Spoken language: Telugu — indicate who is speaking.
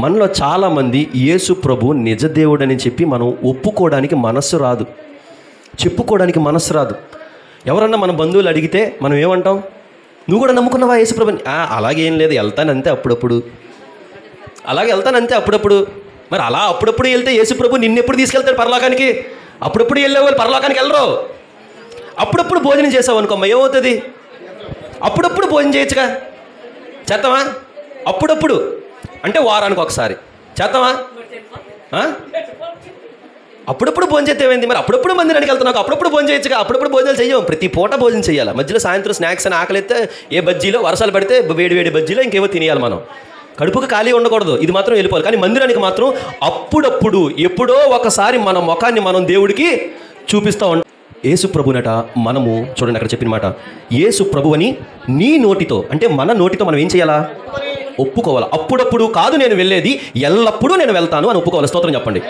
Speaker 1: మనలో చాలామంది యేసు ప్రభు నిజ దేవుడని చెప్పి మనం ఒప్పుకోవడానికి మనస్సు రాదు, చెప్పుకోవడానికి మనస్సు రాదు. ఎవరన్నా మన బంధువులు అడిగితే మనం ఏమంటాం? నువ్వు కూడా నమ్ముకున్నావా యేసు ప్రభుని? అలాగేం లేదు, వెళ్తానంతే అప్పుడప్పుడు, అలాగే వెళ్తానంతే అప్పుడప్పుడు. మరి అలా అప్పుడప్పుడు వెళ్తే యేసు ప్రభు నిన్నెప్పుడు తీసుకెళ్తాడు పరలోకానికి? అప్పుడప్పుడు వెళ్ళే వాళ్ళు పరలోకానికి వెళ్ళరు. అప్పుడప్పుడు భోజనం చేసావు అనుకోమ్మా, ఏమవుతుంది? అప్పుడప్పుడు భోజనం చేయొచ్చుగా, చేద్దామా? అప్పుడప్పుడు అంటే వారానికి ఒకసారి చేద్దామా? అప్పుడప్పుడు భోజనం చేస్తే ఏమైంది? మరి అప్పుడప్పుడు మందిరానికి వెళ్తున్నావు, అప్పుడప్పుడు భోజనం చేయొచ్చుగా. అప్పుడప్పుడు భోజనాలు చెయ్యం, ప్రతి పూట భోజనం చేయాలి. మధ్యలో సాయంత్రం స్నాక్స్ అని ఆకలిస్తే ఏ బజ్జీలో, వర్షాలు పడితే వేడి వేడి బజ్జీలో ఇంకేవో తినేయాలి. మనం కడుపుకు ఖాళీ ఉండకూడదు, ఇది మాత్రం వెళ్ళిపోవాలి. కానీ మందిరానికి మాత్రం అప్పుడప్పుడు ఎప్పుడో ఒకసారి మన ముఖాన్ని మనం దేవుడికి చూపిస్తూ ఉంటాం. యేసు ప్రభునట మనము చూడండి అక్కడ చెప్పిన మాట, యేసు ప్రభువని నీ నోటితో, అంటే మన నోటితో మనం ఏం చేయాలా? ఒప్పుకోవాలి. అప్పుడప్పుడు కాదు నేను వెళ్ళేది, ఎల్లప్పుడూ నేను వెళ్తాను అని ఒప్పుకోవాలి. స్తోత్రం చెప్పండి.